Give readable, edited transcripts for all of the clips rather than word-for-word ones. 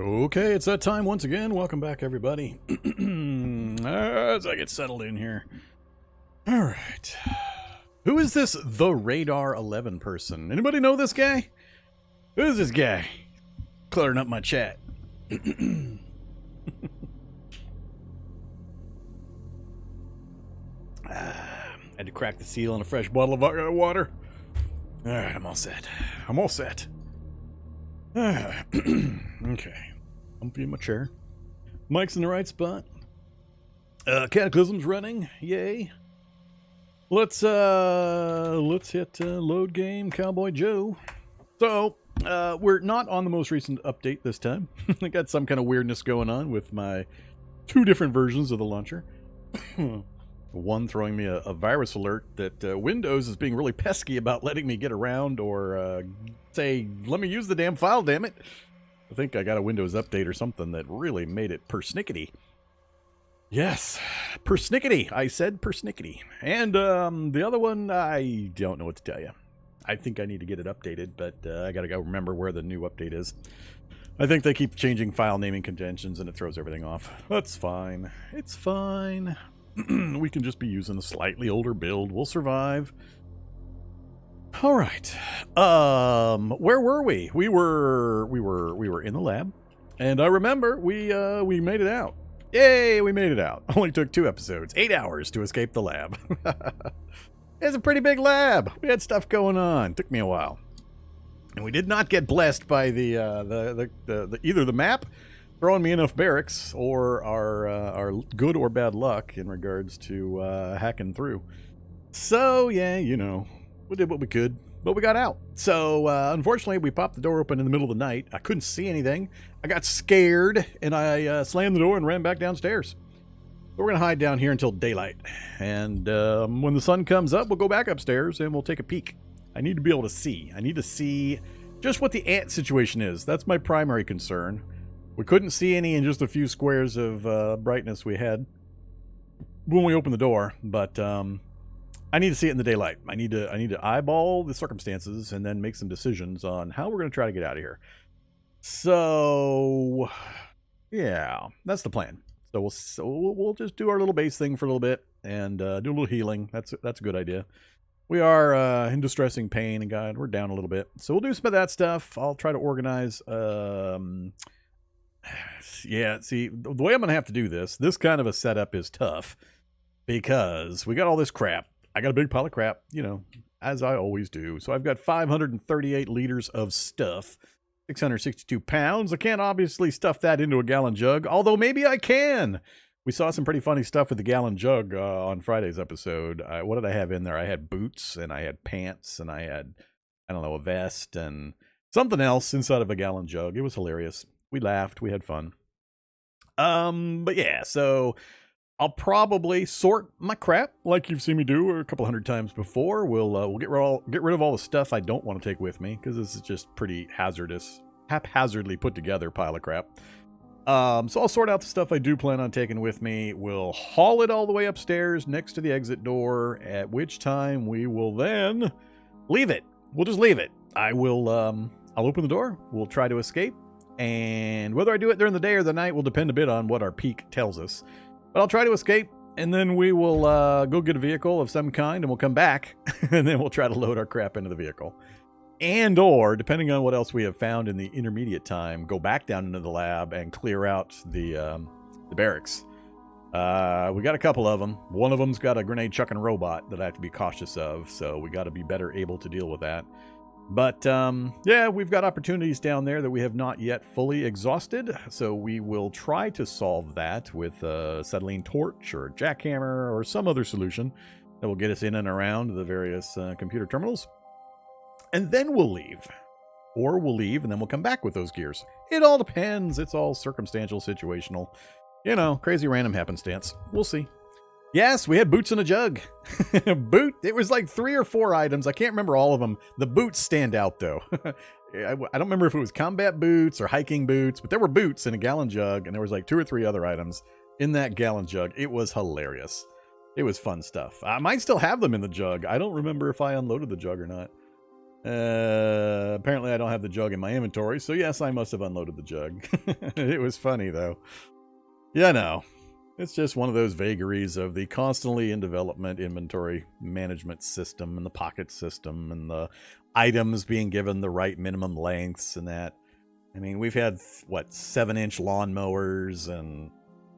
Okay, it's that time once again. Welcome back, everybody. As I get settled in here. All right. Who is this The Radar 11 person? Anybody know this guy? Who is this guy? Cluttering up my chat. Had to crack the seal on a fresh bottle of water. All right, I'm all set. I'm all set. Okay. Comfy in my chair. Mic's in the right spot. Cataclysm's running. Yay. Let's hit load game Cowboy Joe. So, we're not on the most recent update this time. I got some kind of weirdness going on with my two different versions of the launcher. One throwing me a virus alert that Windows is being really pesky about letting me get around or say, let me use the damn file, damn it. I think I got a Windows update or something that really made it persnickety. Yes, persnickety. I said persnickety. And the other one, I don't know what to tell you. I think I need to get it updated, but I got to go remember where the new update is. I think they keep changing file naming conventions and it throws everything off. That's fine. It's fine. We can just be using a slightly older build. We'll survive. All right. Where were we? We were in the lab, and I remember we made it out. Yay, we made it out. Only took 2 episodes, 8 hours to escape the lab. It's a pretty big lab. We had stuff going on. Took me a while, and we did not get blessed by the either the map throwing me enough barracks or our good or bad luck in regards to hacking through. So yeah, you know, we did what we could, but we got out. So unfortunately, we popped the door open in the middle of the night. I couldn't see anything. I got scared, and I slammed the door and ran back downstairs. We're going to hide down here until daylight. And when the sun comes up, we'll go back upstairs and we'll take a peek. I need to be able to see. I need to see just what the ant situation is. That's my primary concern. We couldn't see any in just a few squares of brightness we had when we opened the door, but I need to see it in the daylight. I need to eyeball the circumstances and then make some decisions on how we're going to try to get out of here. So, yeah, that's the plan. So we'll just do our little base thing for a little bit and do a little healing. That's a good idea. We are in distressing pain, and God, we're down a little bit. So we'll do some of that stuff. I'll try to organize. Yeah, see, the way I'm going to have to do this kind of a setup is tough because we got all this crap. I got a big pile of crap, you know, as I always do. So I've got 538 liters of stuff, 662 pounds. I can't obviously stuff that into a gallon jug, although maybe I can. We saw some pretty funny stuff with the gallon jug on Friday's episode. What did I have in there? I had boots and I had pants and I had, I don't know, a vest and something else inside of a gallon jug. It was hilarious. We laughed. We had fun. But yeah, so I'll probably sort my crap like you've seen me do a couple hundred times before. We'll get rid of all the stuff I don't want to take with me because this is just pretty haphazardly put together pile of crap. So I'll sort out the stuff I do plan on taking with me. We'll haul it all the way upstairs next to the exit door, at which time we will then leave it. We'll just leave it. I'll open the door. We'll try to escape. And whether I do it during the day or the night will depend a bit on what our peak tells us. But I'll try to escape, and then we will go get a vehicle of some kind, and we'll come back, and then we'll try to load our crap into the vehicle. And or, depending on what else we have found in the intermediate time, go back down into the lab and clear out the barracks. We got a couple of them. One of them's got a grenade-chucking robot that I have to be cautious of, so we got to be better able to deal with that. But, yeah, we've got opportunities down there that we have not yet fully exhausted, so we will try to solve that with a acetylene torch or a jackhammer or some other solution that will get us in and around the various computer terminals. And then we'll leave. Or we'll leave and then we'll come back with those gears. It all depends. It's all circumstantial, situational. You know, crazy random happenstance. We'll see. Yes, we had boots in a jug. Boot. It was like 3 or 4 items. I can't remember all of them. The boots stand out, though. I don't remember if it was combat boots or hiking boots, but there were boots in a gallon jug, and there was like 2 or 3 other items in that gallon jug. It was hilarious. It was fun stuff. I might still have them in the jug. I don't remember if I unloaded the jug or not. Apparently I don't have the jug in my inventory, so yes, I must have unloaded the jug. It was funny, though. Yeah, no. It's just one of those vagaries of the constantly in development inventory management system and the pocket system and the items being given the right minimum lengths and that. I mean, we've had, what, 7-inch lawnmowers and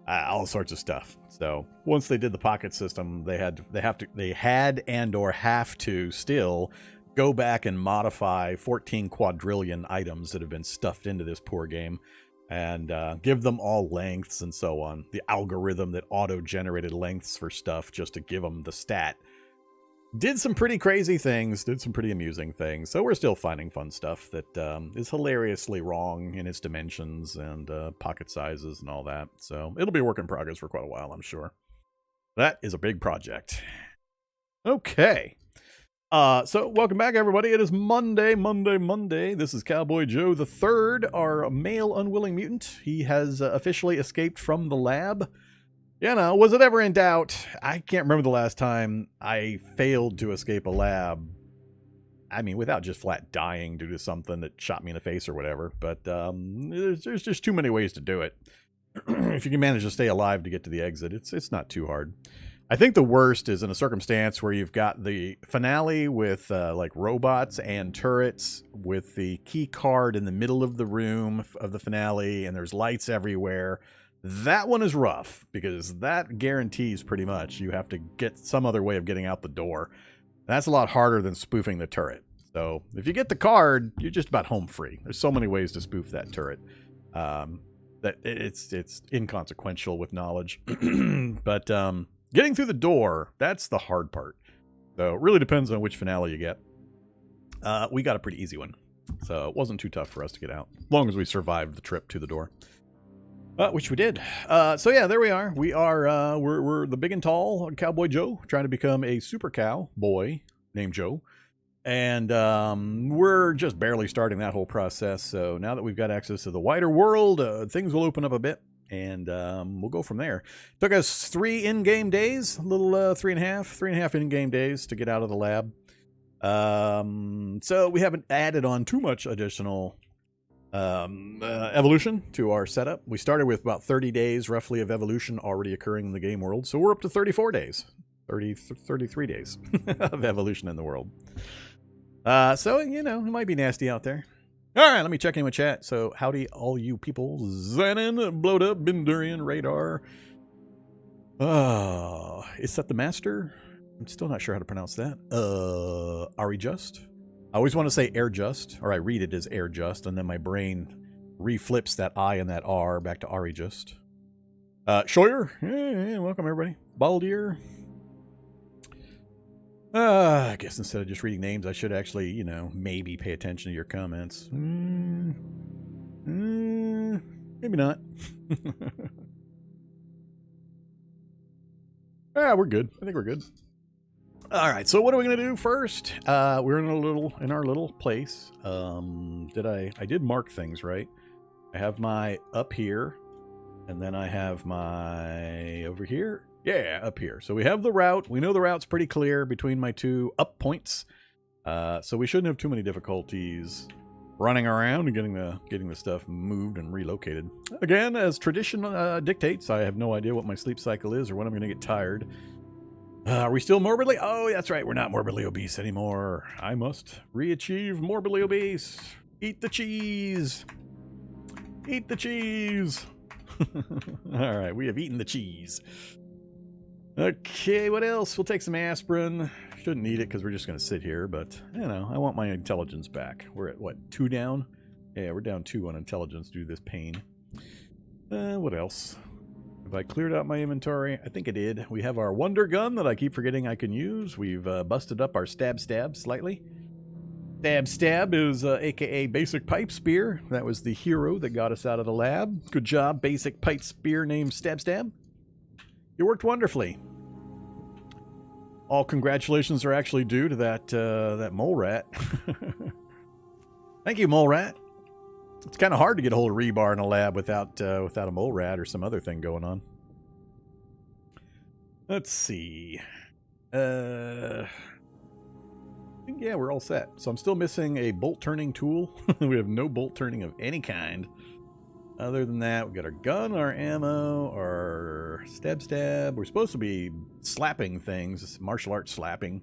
all sorts of stuff. So once they did the pocket system, they had and or have to still go back and modify 14 quadrillion items that have been stuffed into this poor game and give them all lengths and so on. The algorithm that auto-generated lengths for stuff just to give them the stat did some pretty crazy things, did some pretty amusing things. So we're still finding fun stuff that is hilariously wrong in its dimensions and pocket sizes and all that. So it'll be a work in progress for quite a while, I'm sure. That is a big project. Okay. So welcome back, everybody. It is Monday. This is Cowboy Joe the Third, our male unwilling mutant. He has officially escaped from the lab. You know, was it ever in doubt? I can't remember the last time I failed to escape a lab. I mean, without just flat dying due to something that shot me in the face or whatever. But there's just too many ways to do it. If you can manage to stay alive to get to the exit, it's not too hard. I think the worst is in a circumstance where you've got the finale with like robots and turrets with the key card in the middle of the room of the finale and there's lights everywhere. That one is rough because that guarantees pretty much you have to get some other way of getting out the door. That's a lot harder than spoofing the turret. So if you get the card, you're just about home free. There's so many ways to spoof that turret. That it's inconsequential with knowledge. But getting through the door, that's the hard part. So it really depends on which finale you get. We got a pretty easy one. So it wasn't too tough for us to get out. As long as we survived the trip to the door. Which we did. So yeah, there we are. We're the big and tall Cowboy Joe, trying to become a super cow boy named Joe. And we're just barely starting that whole process. So now that we've got access to the wider world, things will open up a bit. And we'll go from there. Took us 3 in-game days, a little 3.5 in-game days to get out of the lab. So we haven't added on too much additional evolution to our setup. We started with about 30 days roughly of evolution already occurring in the game world. So we're up to 34 days, 33 days of evolution in the world. So, you know, it might be nasty out there. All right, let me check in with chat. So howdy all you people. Xenon, Blowed Up, Bindurian, Radar. Is that the master? I'm still not sure how to pronounce that. Ari Just. I always want to say Air Just, or I read it as Air Just, and then my brain reflips that I and that R back to Ari Just. Scheuer, yeah, welcome everybody. Baldier. I guess instead of just reading names, I should actually, you know, maybe pay attention to your comments. Maybe not. We're good. I think we're good. All right, so what are we gonna do first? We're in our little place. I did mark things right. I have my up here, and then I have my over here. Yeah, up here. So we have the route. We know the route's pretty clear between my 2 up points. So we shouldn't have too many difficulties running around and getting the stuff moved and relocated. Again, as tradition dictates, I have no idea what my sleep cycle is or when I'm gonna get tired. Are we still morbidly? Oh, that's right. We're not morbidly obese anymore. I must re-achieve morbidly obese. Eat the cheese. Eat the cheese. All right, we have eaten the cheese. Okay, what else? We'll take some aspirin. Shouldn't need it because we're just going to sit here, but, you know, I want my intelligence back. We're at, what, 2 down? Yeah, we're down 2 on intelligence due to this pain. What else? Have I cleared out my inventory? I think I did. We have our wonder gun that I keep forgetting I can use. We've busted up our stab slightly. Stab is aka Basic Pipe Spear. That was the hero that got us out of the lab. Good job, Basic Pipe Spear named Stab. You worked wonderfully. All congratulations are actually due to that mole rat. Thank you, mole rat. It's kind of hard to get a hold of rebar in a lab without a mole rat or some other thing going on. Let's see. think, yeah, we're all set. So I'm still missing a bolt turning tool. We have no bolt turning of any kind. Other than that, we got our gun, our ammo, our stab. We're supposed to be slapping things, martial arts slapping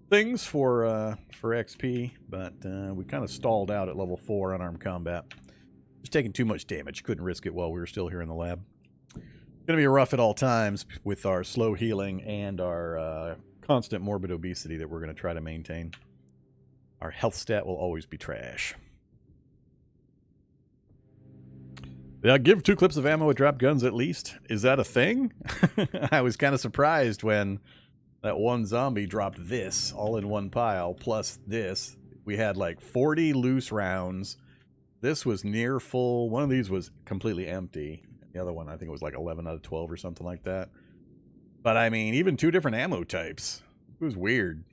things for XP, but we kind of stalled out at level 4 unarmed combat. Just taking too much damage. Couldn't risk it while we were still here in the lab. It's going to be rough at all times with our slow healing and our constant morbid obesity that we're going to try to maintain. Our health stat will always be trash. Yeah, give 2 clips of ammo with drop guns at least. Is that a thing? I was kind of surprised when that one zombie dropped this all in one pile, plus this. We had like 40 loose rounds. This was near full. One of these was completely empty. The other one, I think it was like 11 out of 12 or something like that. But I mean, even 2 different ammo types. It was weird.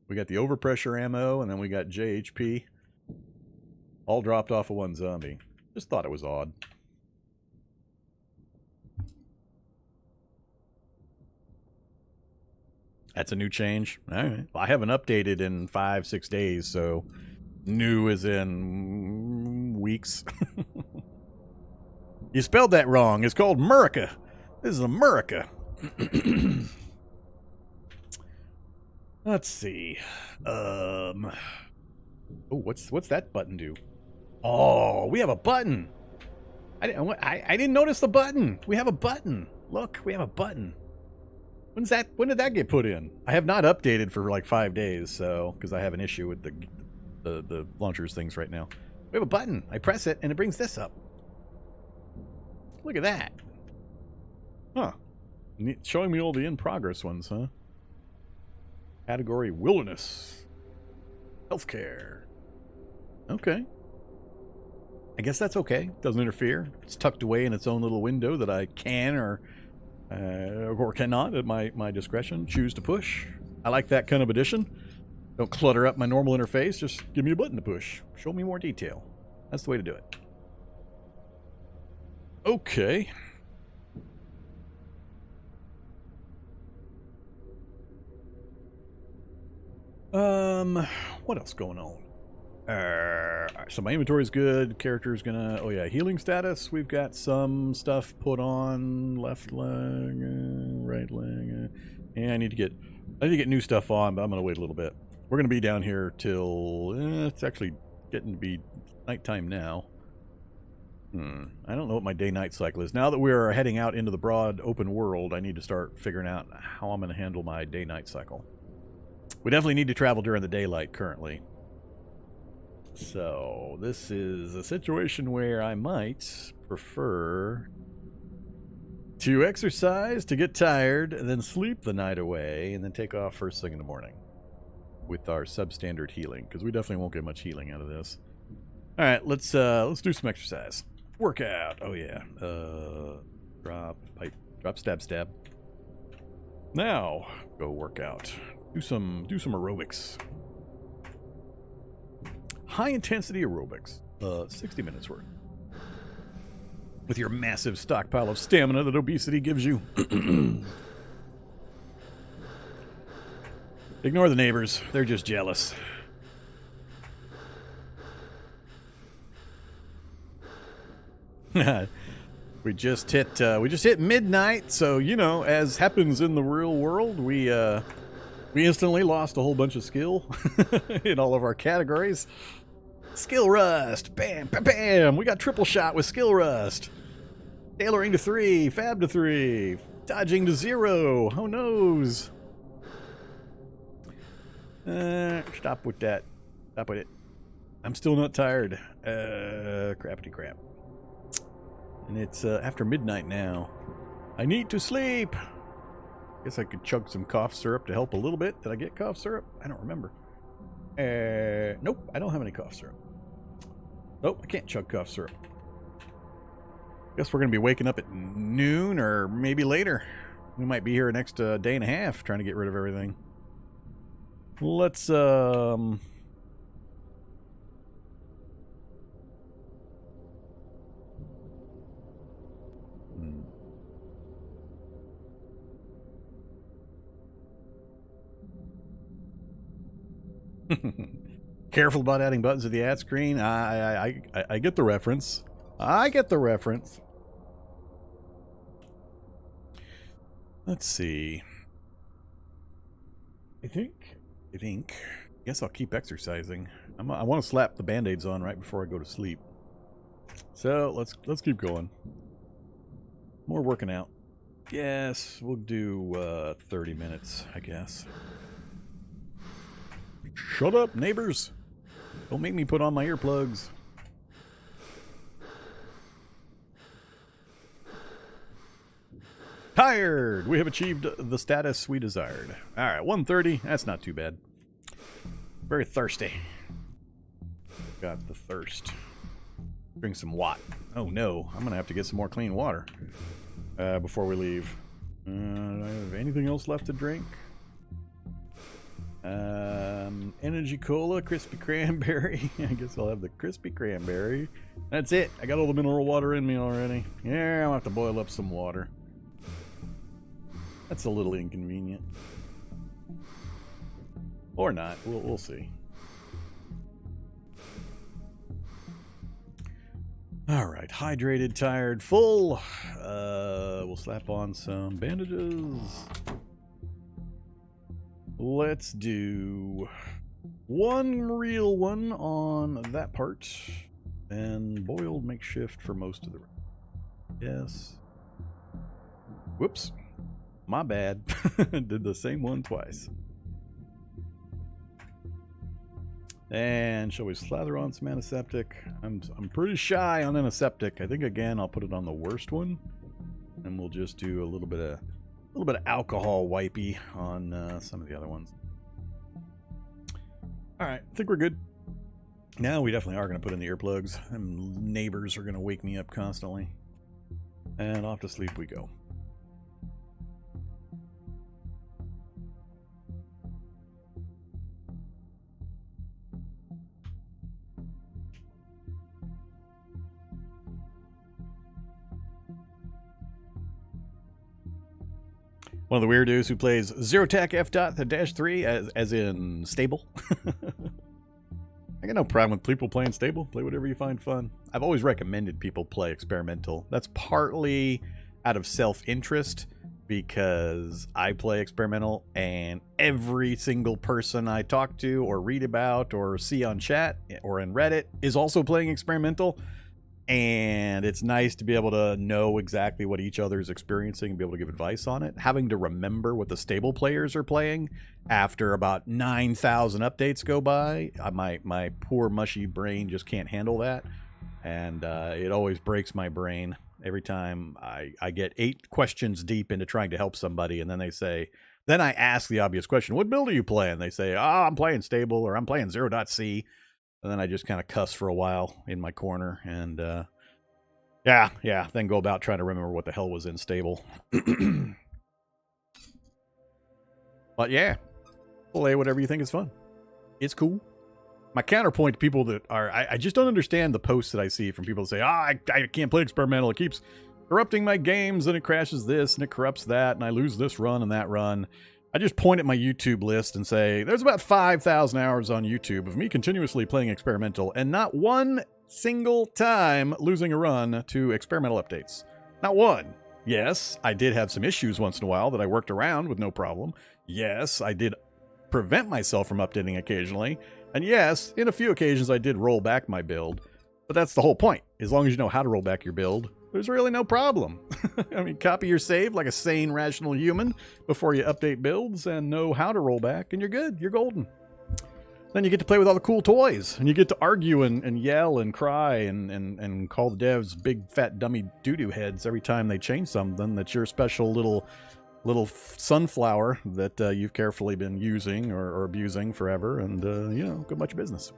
We got the overpressure ammo, and then we got JHP. All dropped off of one zombie. Just thought it was odd. That's a new change. All right. Well, I haven't updated in 5-6 days, so new is in weeks. You spelled that wrong. It's called America. This is America. Let's see. Oh, what's that button do? Oh, we have a button. I didn't notice the button. We have a button. Look, we have a button. When did that get put in? I have not updated for like 5 days, so because I have an issue with the launchers things right now. We have a button. I press it and it brings this up. Look at that. Huh. Showing me all the in progress ones, huh? Category wilderness. Healthcare. Okay. I guess that's okay. Doesn't interfere. It's tucked away in its own little window that I can or cannot, at my discretion, choose to push. I like that kind of addition. Don't clutter up my normal interface. Just give me a button to push. Show me more detail. That's the way to do it. Okay. What else going on? So my inventory's good. Character's gonna... Oh yeah, healing status. We've got some stuff put on. Left leg, right leg. Yeah, I need to get new stuff on, but I'm gonna wait a little bit. We're gonna be down here till... it's actually getting to be nighttime now. I don't know what my day-night cycle is. Now that we're heading out into the broad open world, I need to start figuring out how I'm gonna handle my day-night cycle. We definitely need to travel during the daylight currently. So, this is a situation where I might prefer to exercise, to get tired, and then sleep the night away, and then take off first thing in the morning with our substandard healing, because we definitely won't get much healing out of this. All right, let's do some exercise. Workout. Oh yeah. Drop, pipe, drop, stab. Now, go work out. Do some aerobics. High intensity aerobics. 60 minutes worth. With your massive stockpile of stamina that obesity gives you. Ignore the neighbors. They're just jealous. We just hit midnight, so you know, as happens in the real world, we instantly lost a whole bunch of skill in all of our categories. Skill rust, bam, bam, bam. We got triple shot with skill rust. Tailoring to 3, fab to 3, dodging to 0. Who knows? Stop with that. Stop with it. I'm still not tired. Crappity crap. And it's after midnight now. I need to sleep. Guess I could chug some cough syrup to help a little bit. Did I get cough syrup? I don't remember. Nope, I don't have any cough syrup. Nope, I can't chug cough syrup. Guess we're going to be waking up at noon or maybe later. We might be here next day and a half trying to get rid of everything. Let's, Careful about adding buttons to the ad screen. I get the reference. I get the reference. Let's see. I guess I'll keep exercising. I want to slap the band-aids on right before I go to sleep. So let's keep going. More working out. Yes, we'll do 30 minutes, I guess. Shut up, neighbors. Don't make me put on my earplugs. Tired! We have achieved the status we desired. Alright, 1:30. That's not too bad. Very thirsty. Got the thirst. Drink some watt. Oh no, I'm gonna have to get some more clean water before we leave. Do I have anything else left to drink? Energy cola, crispy cranberry. I guess I'll have the crispy cranberry. That's it. I got all the mineral water in me already. Yeah, I'll have to boil up some water. That's a little inconvenient. Or not. We'll see. Alright, hydrated, tired, full. We'll slap on some bandages. Let's do one real one on that part. And boiled makeshift for most of the rest. Yes. Whoops. My bad. Did the same one twice. And shall we slather on some antiseptic? I'm pretty shy on antiseptic. I think again I'll put it on the worst one, and we'll just do a little bit of alcohol wipey on some of the other ones. All right, I think we're good. Now we definitely are going to put in the earplugs. And neighbors are going to wake me up constantly, and off to sleep we go. One of the weirdos who plays Zero-Tac F.-3 as in stable. I got no problem with people playing stable. Play whatever you find fun. I've always recommended people play experimental. That's partly out of self-interest because I play experimental and every single person I talk to or read about or see on chat or in Reddit is also playing experimental. And it's nice to be able to know exactly what each other is experiencing and be able to give advice on it. Having to remember what the stable players are playing after about 9,000 updates go by, my poor mushy brain just can't handle that. And it always breaks my brain every time I get 8 questions deep into trying to help somebody. And then they say, then I ask the obvious question, what build are you playing? They say, oh, I'm playing stable or I'm playing 0.C. And then I just kind of cuss for a while in my corner and, then go about trying to remember what the hell was in stable. But yeah, play whatever you think is fun. It's cool. My counterpoint to people that are, I just don't understand the posts that I see from people that say, I can't play experimental. It keeps corrupting my games and it crashes this and it corrupts that and I lose this run and that run. I just point at my YouTube list and say, there's about 5,000 hours on YouTube of me continuously playing experimental and not one single time losing a run to experimental updates. Not one. Yes, I did have some issues once in a while that I worked around with no problem. Yes, I did prevent myself from updating occasionally. And yes, in a few occasions I did roll back my build. But that's the whole point. As long as you know how to roll back your build, there's really no problem. I mean, copy your save like a sane, rational human before you update builds and know how to roll back, and you're good. You're golden. Then you get to play with all the cool toys, and you get to argue and yell and cry and call the devs big, fat, dummy doo-doo heads every time they change something that's your special little sunflower that you've carefully been using or abusing forever, and, go about your business.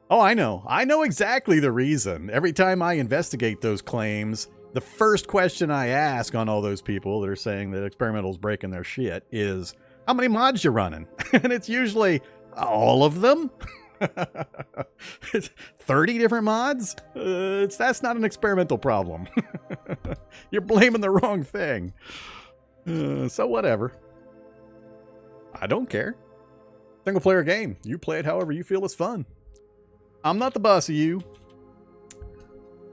Oh, I know. I know exactly the reason. Every time I investigate those claims, the first question I ask on all those people that are saying that experimental's breaking their shit is, how many mods you running? And it's usually all of them. 30 different mods? That's not an experimental problem. You're blaming the wrong thing. So whatever. I don't care. Single player game. You play it however you feel is fun. I'm not the boss of you.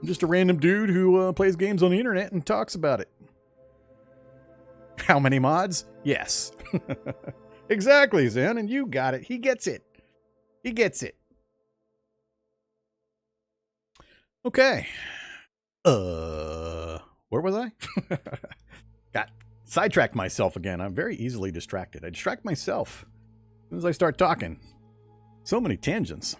I'm just a random dude who plays games on the internet and talks about it. How many mods? Yes. Exactly, Zen, and you got it. He gets it. He gets it. Okay. Where was I? Got sidetracked myself again. I'm very easily distracted. I distract myself as soon as I start talking. So many tangents.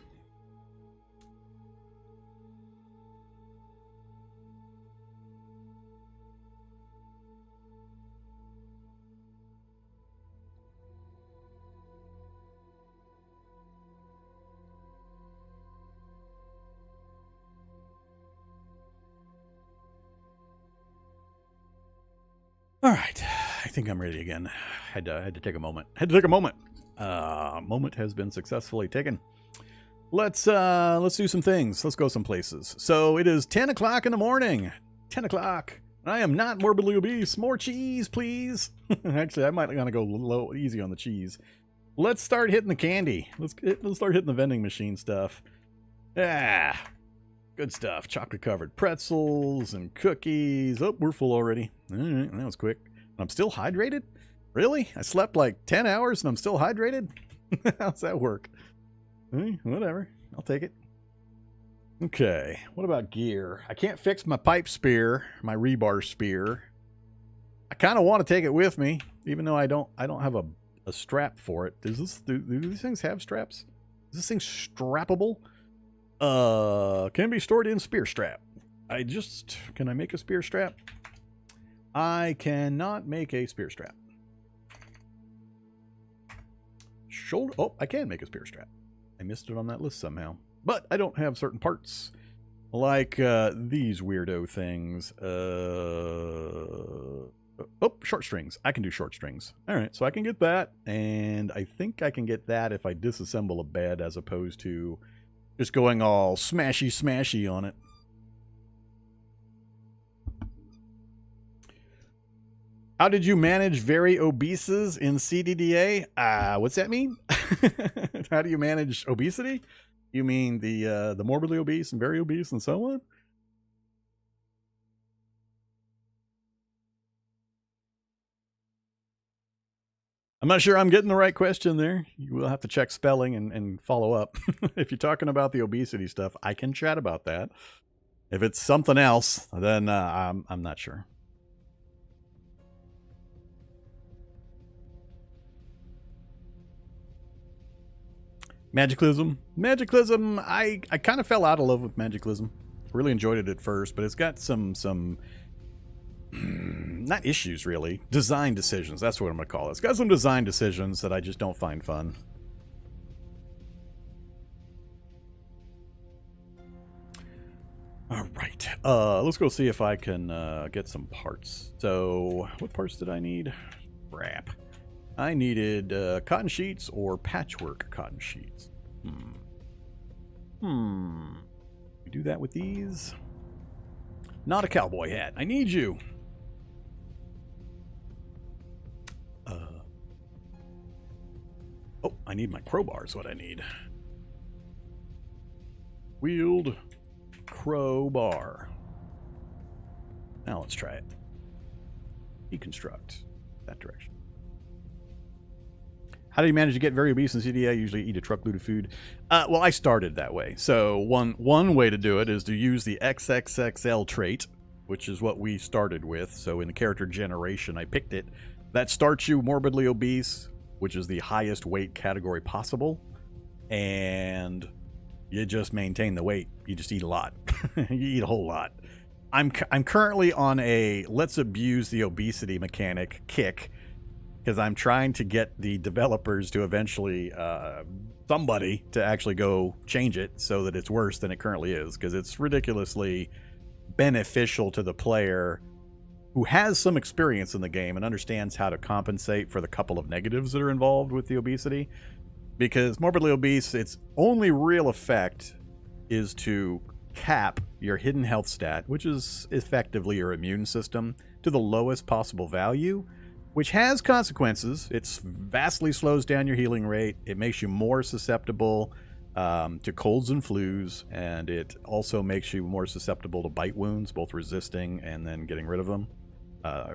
All right, I think I'm ready again. Had to take a moment. Moment has been successfully taken. Let's do some things. Let's go some places. So it is 10 o'clock in the morning. 10 o'clock. I am not morbidly obese. More cheese, please. Actually, I might want to go easy on the cheese. Let's start hitting the candy. Let's start hitting the vending machine stuff. Ah, good stuff. Chocolate covered pretzels and cookies. Oh, we're full already. All right, that was quick. I'm still hydrated? Really? I slept like 10 hours and I'm still hydrated? How's that work? Whatever. I'll take it. Okay. What about gear? I can't fix my pipe spear, my rebar spear. I kind of want to take it with me, even though I don't have a strap for it. Do these things have straps? Is this thing strappable? Can be stored in spear strap. Can I make a spear strap? I cannot make a spear strap. Shoulder. Oh, I can make a spear strap. I missed it on that list somehow. But I don't have certain parts. Like these weirdo things. Short strings. I can do short strings. All right, so I can get that. And I think I can get that if I disassemble a bed as opposed to just going all smashy on it. How did you manage very obeses in CDDA? What's that mean? How do you manage obesity? You mean the morbidly obese and very obese and so on? I'm not sure I'm getting the right question there. You will have to check spelling and follow up. If you're talking about the obesity stuff, I can chat about that. If it's something else, then I'm not sure. Magicalism. I kind of fell out of love with Magicalism. Really enjoyed it at first, but it's got some not issues really. Design decisions. That's what I'm going to call it. It's got some design decisions that I just don't find fun. All right. Let's go see if I can get some parts. So, what parts did I need? Crap. I needed cotton sheets or patchwork cotton sheets. We do that with these. Not a cowboy hat. I need you. Oh, I need my crowbar is what I need. Wheeled crowbar. Now let's try it. Deconstruct. That direction. How do you manage to get very obese in CDA? I usually eat a truckload of food. Well, I started that way. So one way to do it is to use the XXXL trait, which is what we started with. So in the character generation, I picked it. That starts you morbidly obese, which is the highest weight category possible. And you just maintain the weight. You just eat a lot. You eat a whole lot. I'm currently on a let's abuse the obesity mechanic kick, because I'm trying to get the developers to eventually, somebody to actually go change it so that it's worse than it currently is, because it's ridiculously beneficial to the player who has some experience in the game and understands how to compensate for the couple of negatives that are involved with the obesity. Because morbidly obese, its only real effect is to cap your hidden health stat, which is effectively your immune system, to the lowest possible value. which has consequences. It vastly slows down your healing rate. It makes you more susceptible to colds and flus, and it also makes you more susceptible to bite wounds, both resisting and then getting rid of them.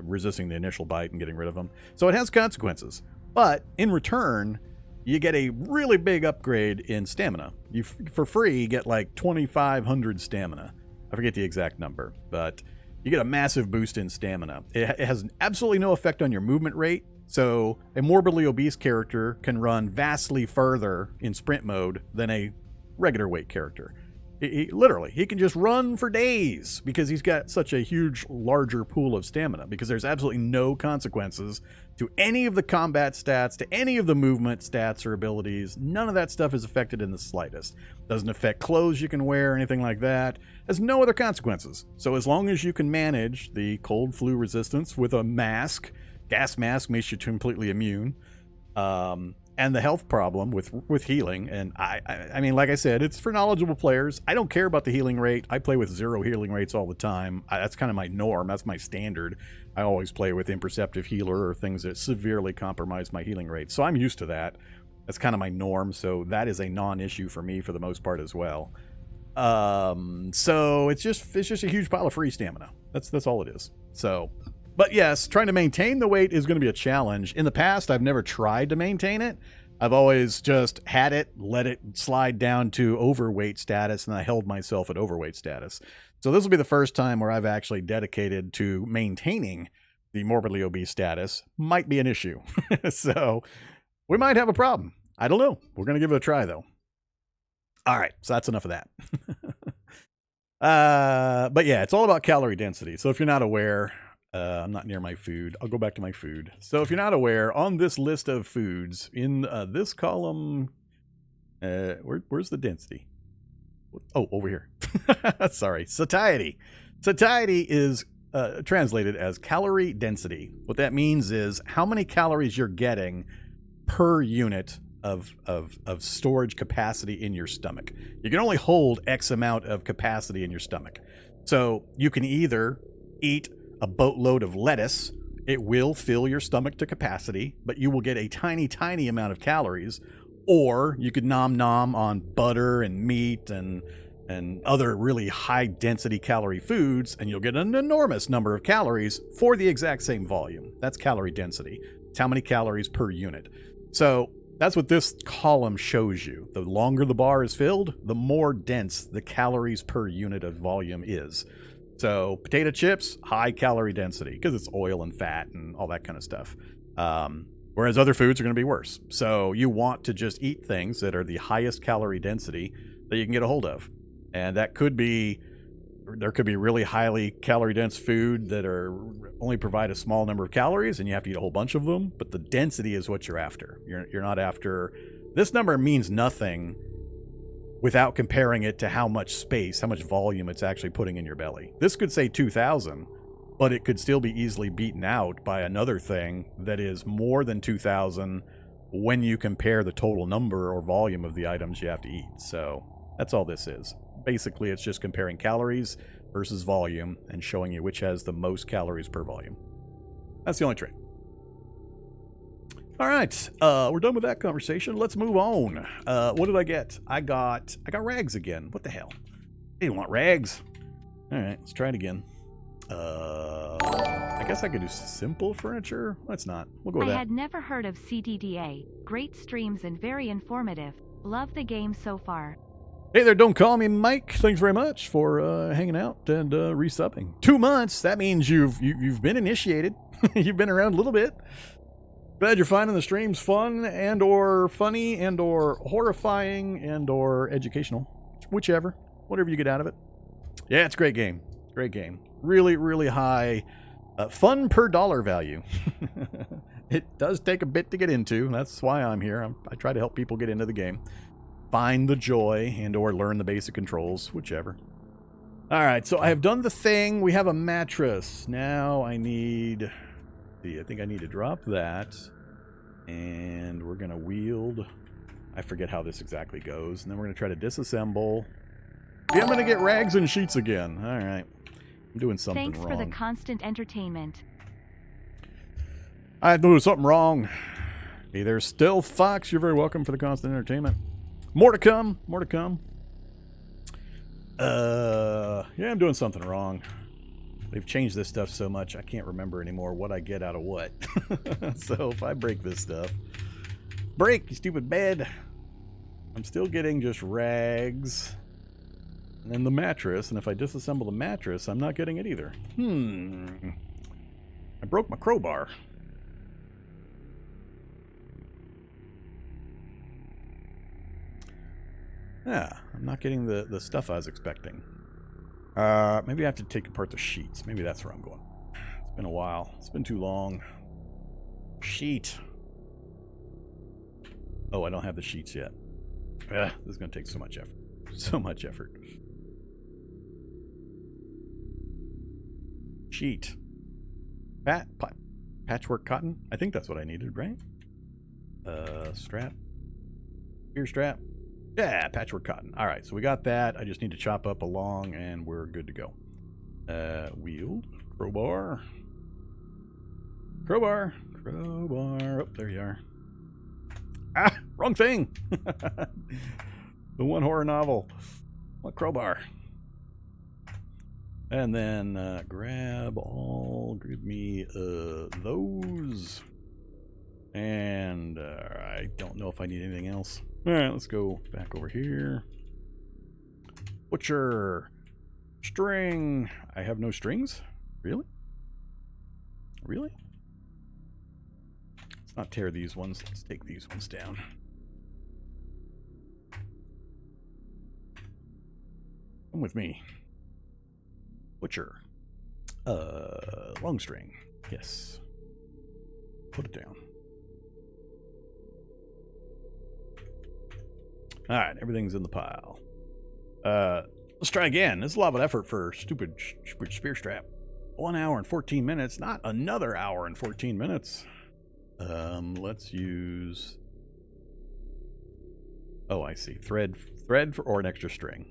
Resisting the initial bite and getting rid of them. So it has consequences. But in return, you get a really big upgrade in stamina. You, for free, get like 2,500 stamina. I forget the exact number, but you get a massive boost in stamina. It has absolutely no effect on your movement rate. So a morbidly obese character can run vastly further in sprint mode than a regular weight character. Literally, he can just run for days because he's got such a huge, larger pool of stamina, because there's absolutely no consequences to any of the combat stats, to any of the movement stats or abilities. None of that stuff is affected in the slightest. Doesn't affect clothes you can wear or anything like that. Has no other consequences. So as long as you can manage the cold flu resistance with a mask, gas mask makes you completely immune, and the health problem with healing. And I mean, like I said, it's for knowledgeable players. I don't care about the healing rate. I play with 0 healing rates all the time. That's kind of my norm. That's my standard. I always play with imperceptive healer or things that severely compromise my healing rate. So I'm used to that. That's kind of my norm. So that is a non-issue for me for the most part as well. So it's just a huge pile of free stamina. That's all it is. So, but yes, trying to maintain the weight is going to be a challenge. In the past, I've never tried to maintain it. I've always just had it, let it slide down to overweight status, and I held myself at overweight status. So this will be the first time where I've actually dedicated to maintaining the morbidly obese status. Might be an issue. So we might have a problem. I don't know. We're going to give it a try, though. All right, so that's enough of that. But yeah, it's all about calorie density. So if you're not aware... I'm not near my food. I'll go back to my food. So if you're not aware, on this list of foods, in this column, where's the density? Oh, over here. Sorry. Satiety. Satiety is translated as calorie density. What that means is how many calories you're getting per unit of storage capacity in your stomach. You can only hold X amount of capacity in your stomach. So you can either eat a boatload of lettuce. It will fill your stomach to capacity, but you will get a tiny, tiny amount of calories. Or you could nom on butter and meat and other really high density calorie foods, and you'll get an enormous number of calories for the exact same volume. That's calorie density. It's how many calories per unit. So that's what this column shows you. The longer the bar is filled, the more dense the calories per unit of volume is. So potato chips, high calorie density because it's oil and fat and all that kind of stuff. Whereas other foods are going to be worse. So you want to just eat things that are the highest calorie density that you can get a hold of. And that could be, there could be really highly calorie dense food that are only provide a small number of calories and you have to eat a whole bunch of them. But the density is what you're after. You're not after, this number means nothing without comparing it to how much space, how much volume it's actually putting in your belly. This could say 2,000, but it could still be easily beaten out by another thing that is more than 2,000 when you compare the total number or volume of the items you have to eat. So that's all this is. Basically, it's just comparing calories versus volume and showing you which has the most calories per volume. That's the only trick. All right, we're done with that conversation. Let's move on. What did I get? I got rags again. What the hell? I didn't want rags. All right, let's try it again. I guess I could do simple furniture. Let's not. We'll go with that. I had never heard of DDA. Great streams and very informative. Love the game so far. Hey there, don't call me Mike. Thanks very much for hanging out and resubbing. 2 months. That means you've been initiated. You've been around a little bit. Glad you're finding the streams fun and or funny and or horrifying and or educational. Whichever. Whatever you get out of it. Yeah, it's a great game. Great game. Really, really high fun per dollar value. It does take a bit to get into. That's why I'm here. I try to help people get into the game. Find the joy and or learn the basic controls. Whichever. All right, so I have done the thing. We have a mattress. Now I need... I think I need to drop that, and we're going to wield, I forget how this exactly goes, and then we're going to try to disassemble. Yeah, I'm going to get rags and sheets again. All right. I'm doing something wrong. Thanks for the constant entertainment. I do something wrong. Hey there, Still Fox. You're very welcome for the constant entertainment. More to come. More to come. Yeah, I'm doing something wrong. They've changed this stuff so much, I can't remember anymore what I get out of what. So if I break this stuff... Break, you stupid bed! I'm still getting just rags. And then the mattress, and if I disassemble the mattress, I'm not getting it either. I broke my crowbar. Yeah, I'm not getting the stuff I was expecting. Maybe I have to take apart the sheets. Maybe that's where I'm going. It's been a while. It's been too long. Sheet. Oh, I don't have the sheets yet. This is going to take so much effort. So much effort. Sheet. Patchwork cotton? I think that's what I needed, right? Strap. Ear strap. Yeah, patchwork cotton. All right, so we got that. I just need to chop up along, and we're good to go. Wield. Crowbar. Crowbar. Crowbar. Oh, there you are. Ah, wrong thing. The one horror novel. What crowbar? And then give me those. And I don't know if I need anything else. All right, let's go back over here. Butcher. String. I have no strings? Really? Really? Let's not tear these ones. Let's take these ones down. Come with me. Butcher. Long string. Yes. Put it down. Alright, everything's in the pile. Let's try again. This is a lot of effort for stupid spear strap. 1 hour and 14 minutes. Not another hour and 14 minutes. Let's use... Oh, I see. Thread or an extra string.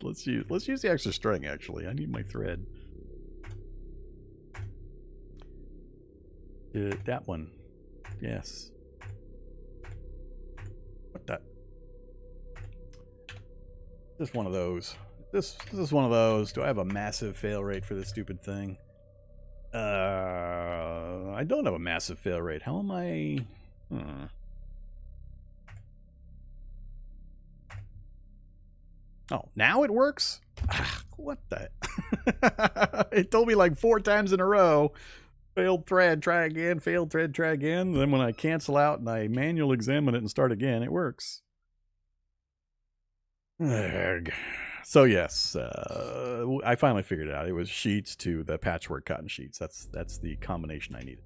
let's use the extra string, actually. I need my thread. That one. Yes. What that? This is one of those. This is one of those. Do I have a massive fail rate for this stupid thing? I don't have a massive fail rate. How am I... Oh, now it works? What the... It told me like 4 times in a row. Failed thread, try again. Failed thread, try again. Then when I cancel out and I manual examine it and start again, it works. So yes, I finally figured it out. It was sheets to the patchwork cotton sheets. That's the combination I needed.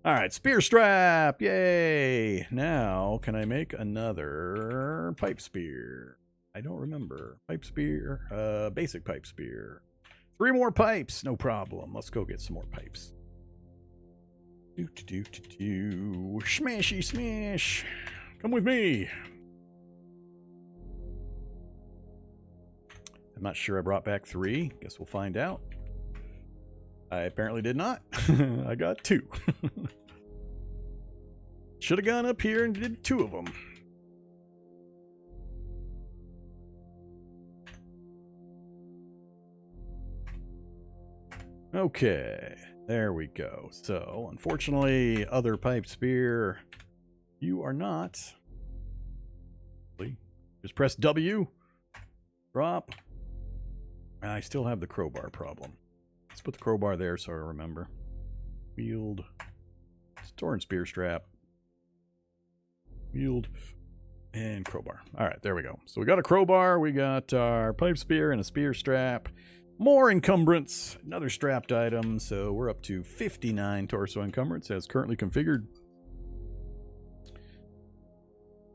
All right, spear strap. Yay. Now, can I make another pipe spear? I don't remember. Pipe spear, basic pipe spear. 3 more pipes, no problem. Let's go get some more pipes. Smashy smash. Come with me. I'm not sure I brought back 3. Guess we'll find out. I apparently did not. I got 2. Should have gone up here and did 2 of them. Okay, there we go. So, unfortunately, other pipe spear, you are not. Just press W. Drop. I still have the crowbar problem. Let's put the crowbar there so I remember. Wield. Store and spear strap. Wield. And crowbar. Alright, there we go. So we got a crowbar, we got our pipe spear and a spear strap. More encumbrance, another strapped item, so we're up to 59 torso encumbrance as currently configured.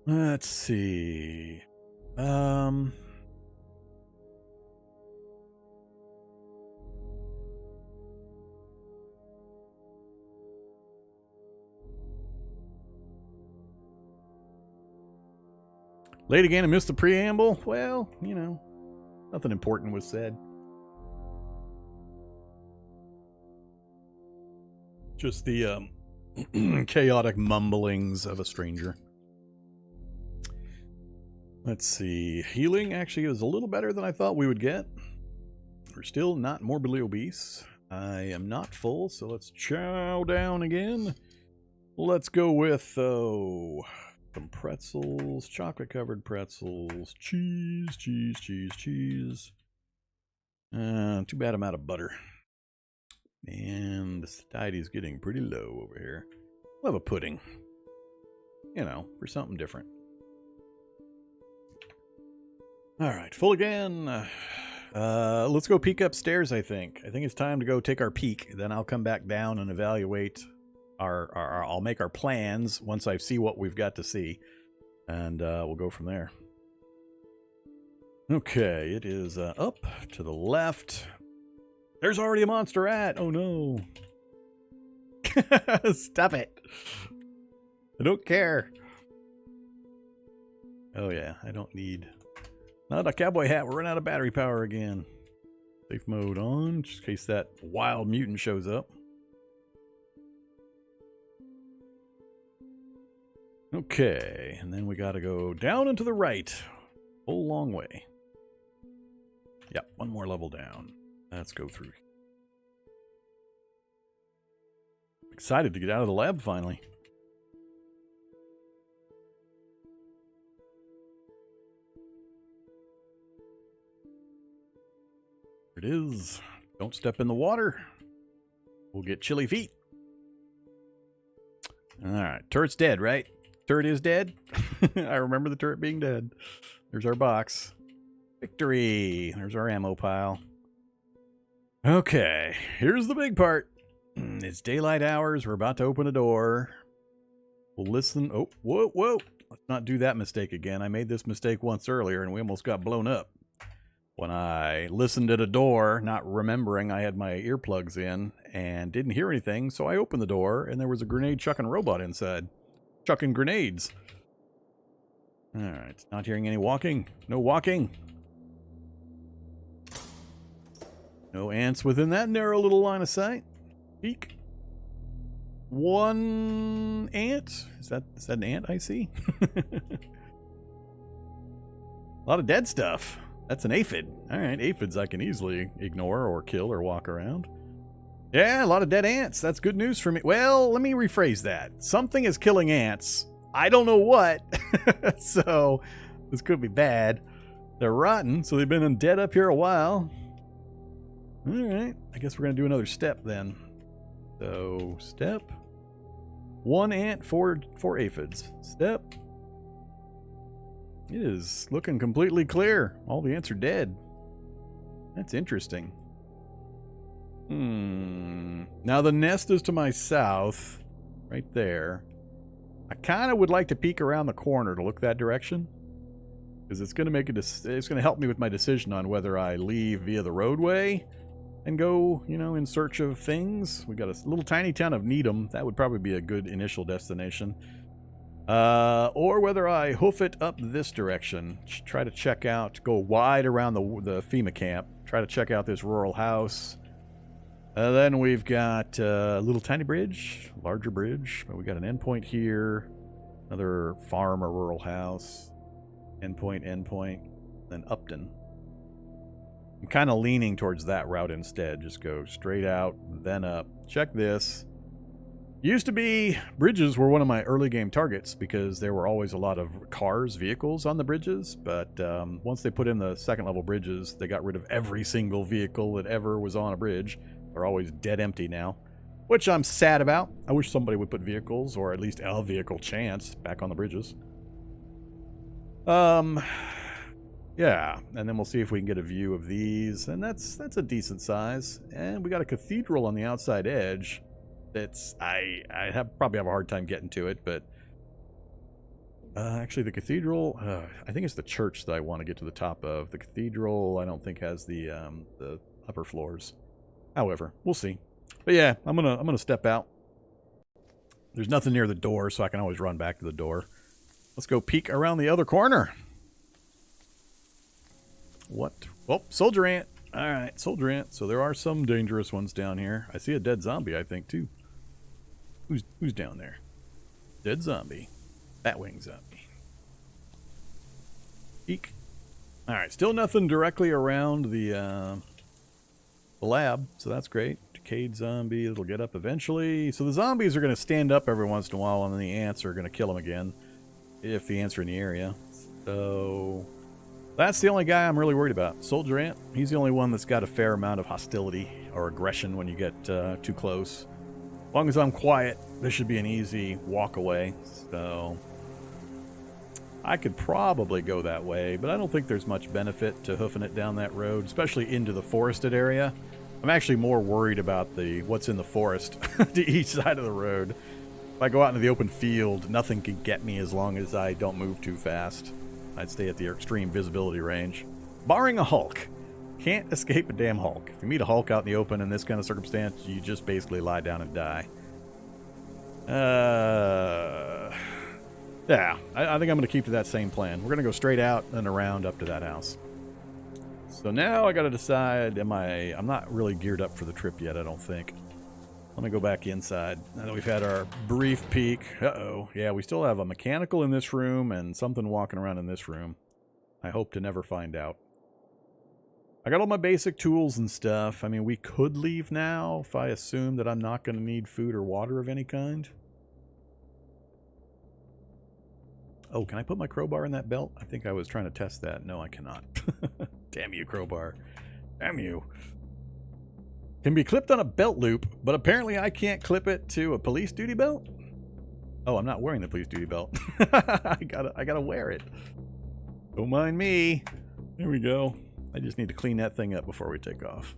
Let's see. Late again and missed the preamble? Well, you know, nothing important was said. Just the Chaotic mumblings of a stranger. Let's see. Healing actually is a little better than I thought we would get. We're still not morbidly obese. I am not full, so let's chow down again. Let's go with, some pretzels, chocolate-covered pretzels, cheese. Too bad I'm out of butter. And the satiety's getting pretty low over here. We'll have a pudding. You know, for something different. Alright, full again. Let's go peek upstairs, I think. I think it's time to go take our peek. Then I'll come back down and evaluate I'll make our plans once I see what we've got to see. And we'll go from there. Okay, it is up to the left. There's already a monster rat. Oh no. Stop it. I don't care. Oh yeah, I don't need... Not a cowboy hat. We're running out of battery power again. Safe mode on, just in case that wild mutant shows up. Okay, and then we gotta go down and to the right. Whole long way. Yep, one more level down. Let's go through. Excited to get out of the lab finally. There it is. Don't step in the water. We'll get chilly feet. Alright, turret's dead, right? Turret is dead. I remember the turret being dead. There's our box. Victory. There's our ammo pile. Okay, here's the big part. It's daylight hours. We're about to open a door. We'll listen. Oh, whoa. Let's not do that mistake again. I made this mistake once earlier and we almost got blown up. When I listened at a door, not remembering I had my earplugs in and didn't hear anything, so I opened the door and there was a grenade chucking robot inside. Chucking grenades. Alright, not hearing any walking. No walking. No ants within that narrow little line of sight. Peek. One ant. Is that an ant I see? A lot of dead stuff. That's an aphid. Alright, aphids I can easily ignore or kill or walk around. Yeah, a lot of dead ants. That's good news for me. Well, let me rephrase that. Something is killing ants. I don't know what. So, this could be bad. They're rotten, so they've been dead up here a while. Alright, I guess we're going to do another step then. So, step. One ant, four aphids. Step. It is looking completely clear. All the ants are dead. That's interesting. Now the nest is to my south. Right there. I kind of would like to peek around the corner to look that direction. Because it's going to make it's going to help me with my decision on whether I leave via the roadway and go, you know, in search of things. We got a little tiny town of Needham. That would probably be a good initial destination. Or whether I hoof it up this direction. Try to check out, go wide around the FEMA camp. Try to check out this rural house. Then we've got a little tiny bridge, larger bridge. But we got an endpoint here. Another farm or rural house. Endpoint. Then Upton. I'm kind of leaning towards that route instead. Just go straight out, then up. Check this. Used to be, bridges were one of my early game targets because there were always a lot of vehicles on the bridges, but once they put in the second level bridges, they got rid of every single vehicle that ever was on a bridge. They're always dead empty now, which I'm sad about. I wish somebody would put vehicles, or at least a vehicle chance, back on the bridges. Yeah, and then we'll see if we can get a view of these, and that's a decent size. And we got a cathedral on the outside edge. That's I probably have a hard time getting to it, but actually the cathedral, I think it's the church that I want to get to the top of. The cathedral I don't think has the upper floors. However, we'll see. But yeah, I'm gonna step out. There's nothing near the door, so I can always run back to the door. Let's go peek around the other corner. What? Oh, soldier ant. All right, soldier ant. So there are some dangerous ones down here. I see a dead zombie, I think, too. Who's down there? Dead zombie. Batwing zombie. Eek. Alright, still nothing directly around the lab, so that's great. Decayed zombie, it'll get up eventually. So the zombies are going to stand up every once in a while, and then the ants are going to kill them again. If the ants are in the area. So that's the only guy I'm really worried about. Soldier ant, he's the only one that's got a fair amount of hostility or aggression when you get too close. As long as I'm quiet, this should be an easy walk away. So I could probably go that way, but I don't think there's much benefit to hoofing it down that road, especially into the forested area. I'm actually more worried about what's in the forest to each side of the road. If I go out into the open field, nothing can get me as long as I don't move too fast. I'd stay at the extreme visibility range. Barring a Hulk. Can't escape a damn Hulk. If you meet a Hulk out in the open in this kind of circumstance, you just basically lie down and die. Yeah, I think I'm going to keep to that same plan. We're going to go straight out and around up to that house. So now I got to decide, I'm not really geared up for the trip yet, I don't think. Let me go back inside. Now that we've had our brief peek. Uh-oh. Yeah, we still have a mechanical in this room and something walking around in this room. I hope to never find out. I got all my basic tools and stuff. I mean, we could leave now if I assume that I'm not going to need food or water of any kind. Oh, can I put my crowbar in that belt? I think I was trying to test that. No, I cannot. Damn you, crowbar. Damn you. Can be clipped on a belt loop, but apparently I can't clip it to a police duty belt? Oh, I'm not wearing the police duty belt. I gotta wear it. Don't mind me. There we go. I just need to clean that thing up before we take off.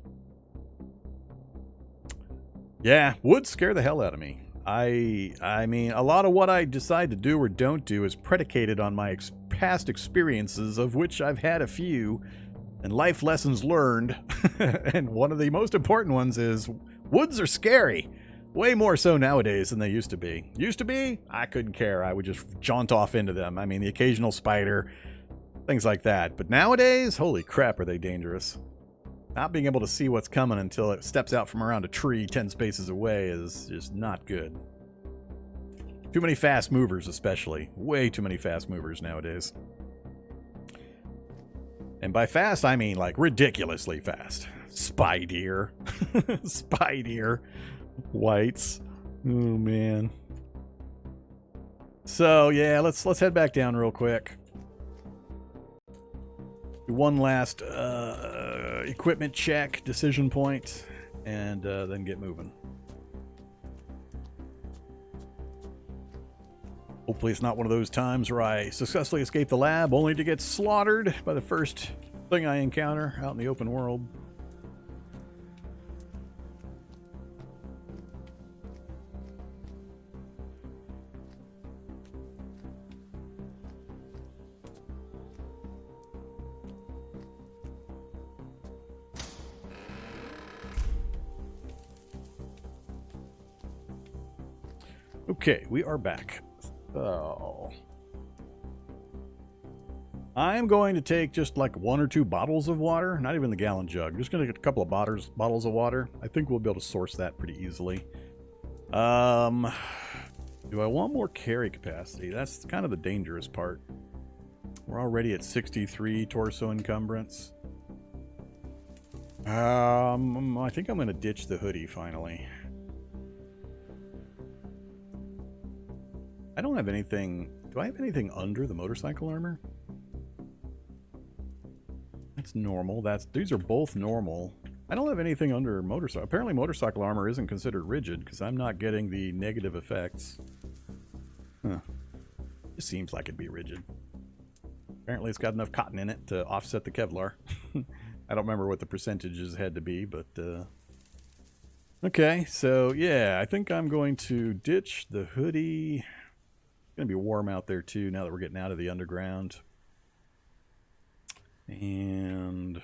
Yeah, would scare the hell out of me. I mean, a lot of what I decide to do or don't do is predicated on my past experiences, of which I've had a few, and life lessons learned. And one of the most important ones is woods are scary. Way more so nowadays than they used to be. Used to be, I couldn't care. I would just jaunt off into them. I mean, the occasional spider, things like that. But nowadays, holy crap, are they dangerous. Not being able to see what's coming until it steps out from around a tree 10 spaces away is just not good. Too many fast movers, especially. Way too many fast movers nowadays. And by fast, I mean like ridiculously fast. Spy deer. Spy deer. Whites. Oh, man. So, yeah, let's head back down real quick. One last equipment check, decision point, and then get moving. Hopefully it's not one of those times where I successfully escape the lab only to get slaughtered by the first thing I encounter out in the open world. Okay, we are back. So I'm going to take just like 1 or 2 bottles of water, not even the gallon jug. I'm just going to get a couple of bottles of water. I think we'll be able to source that pretty easily. Do I want more carry capacity? That's kind of the dangerous part. We're already at 63 torso encumbrance. I think I'm going to ditch the hoodie finally. I don't have anything. Do I have anything under the motorcycle armor? That's normal. These are both normal. I don't have anything under motorcycle. Apparently motorcycle armor isn't considered rigid because I'm not getting the negative effects. Huh. It seems like it'd be rigid. Apparently it's got enough cotton in it to offset the Kevlar. I don't remember what the percentages had to be, but okay, so yeah, I think I'm going to ditch the hoodie. It's going to be warm out there too now that we're getting out of the underground. And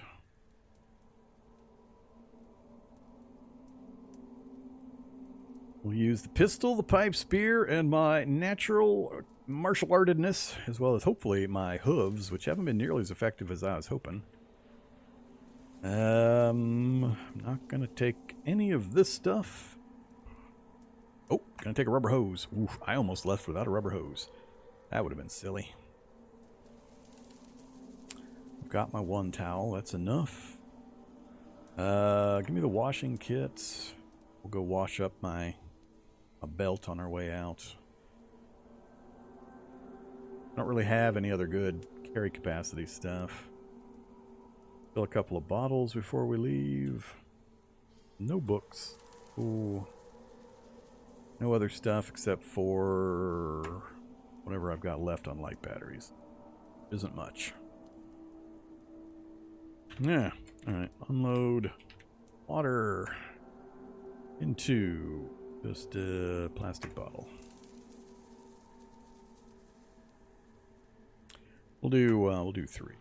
we'll use the pistol, the pipe spear, and my natural martial artedness, as well as hopefully my hooves, which haven't been nearly as effective as I was hoping. I'm not going to take any of this stuff. Oh, gonna take a rubber hose. Oof, I almost left without a rubber hose. That would have been silly. I've got my one towel. That's enough. Give me the washing kit. We'll go wash up my belt on our way out. I don't really have any other good carry capacity stuff. Fill a couple of bottles before we leave. No books. Ooh. No other stuff except for whatever I've got left on light batteries. Isn't much. Yeah. Alright. Unload water into just a plastic bottle. We'll do 3.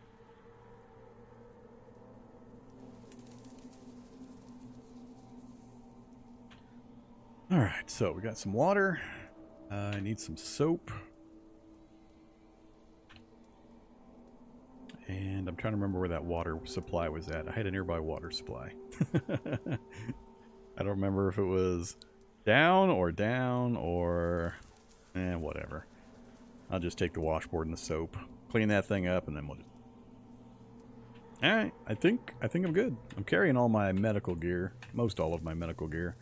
Alright, so we got some water. I need some soap. And I'm trying to remember where that water supply was at. I had a nearby water supply. I don't remember if it was down or whatever. I'll just take the washboard and the soap, clean that thing up, and then we'll just... Alright, I think I'm good. I'm carrying all my medical gear. Most all of my medical gear.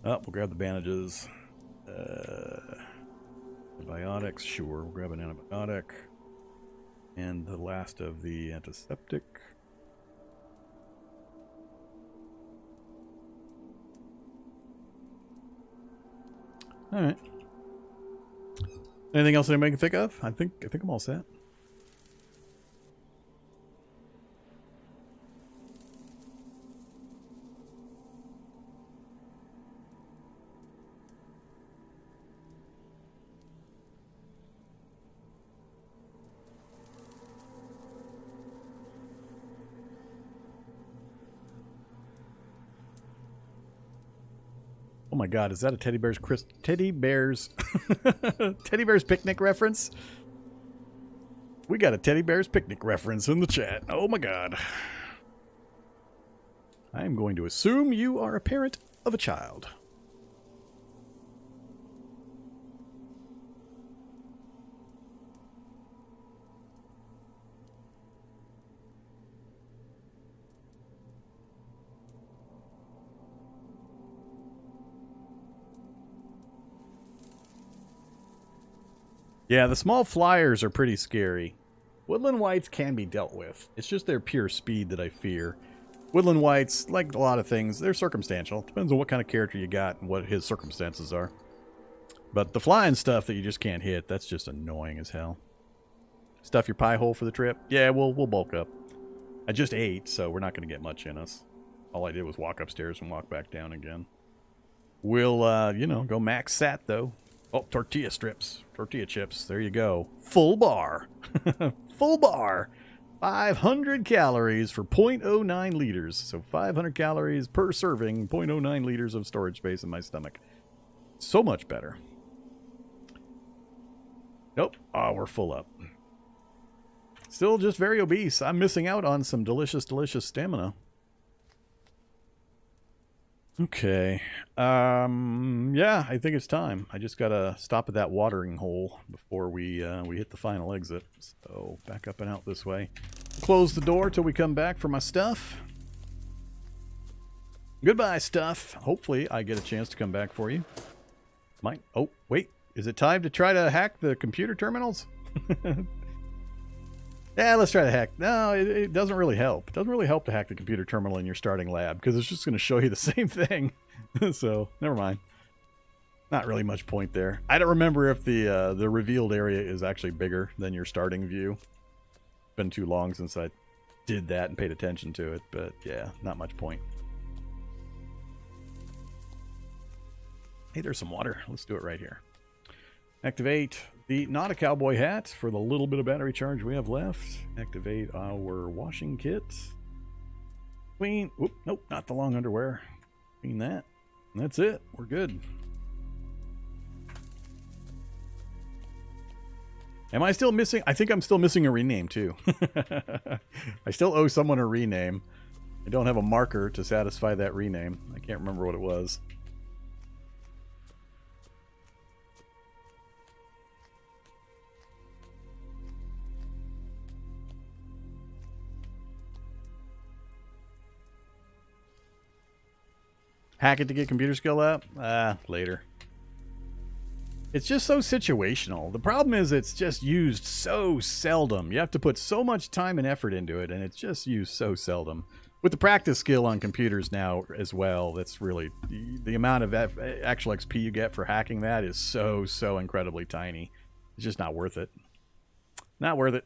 Oh, we'll grab the bandages. Antibiotics, sure. We'll grab an antibiotic. And the last of the antiseptic. Alright. Anything else anybody can think of? I think I'm all set. Oh my God, is that a Teddy Bear's Picnic reference? We got a Teddy Bear's Picnic reference in the chat. Oh my God. I am going to assume you are a parent of a child. Yeah, the small flyers are pretty scary. Woodland Whites can be dealt with. It's just their pure speed that I fear. Woodland Whites, like a lot of things, they're circumstantial. Depends on what kind of character you got and what his circumstances are. But the flying stuff that you just can't hit, that's just annoying as hell. Stuff your pie hole for the trip? Yeah, we'll bulk up. I just ate, so we're not going to get much in us. All I did was walk upstairs and walk back down again. We'll, you know, go max sat, though. Oh, tortilla strips. Tortilla chips. There you go. Full bar. Full bar. 500 calories for 0.09 liters. So 500 calories per serving, 0.09 liters of storage space in my stomach. So much better. Nope. Oh, we're full up. Still just very obese. I'm missing out on some delicious, delicious stamina. Okay. Yeah, I think it's time. I just gotta stop at that watering hole before we hit the final exit. So back up and out this way. Close the door till we come back for my stuff. Goodbye, stuff. Hopefully I get a chance to come back for you. Might. Oh, wait. Is it time to try to hack the computer terminals? Yeah, let's try to hack. No, it doesn't really help. It doesn't really help to hack the computer terminal in your starting lab because it's just going to show you the same thing. So, never mind. Not really much point there. I don't remember if the revealed area is actually bigger than your starting view. It's been too long since I did that and paid attention to it, but yeah, not much point. Hey, there's some water. Let's do it right here. Activate the not a cowboy hat for the little bit of battery charge we have left. Activate our washing kit. Clean. Oop, nope, not the long underwear. Clean that. And that's it. We're good. Am I still missing? I think I'm still missing a rename too. I still owe someone a rename. I don't have a marker to satisfy that rename. I can't remember what it was. Hack it to get computer skill up? Later. It's just so situational. The problem is it's just used so seldom. You have to put so much time and effort into it, and it's just used so seldom. With the practice skill on computers now as well, that's really... The amount of actual XP you get for hacking that is so incredibly tiny. It's just not worth it. Not worth it.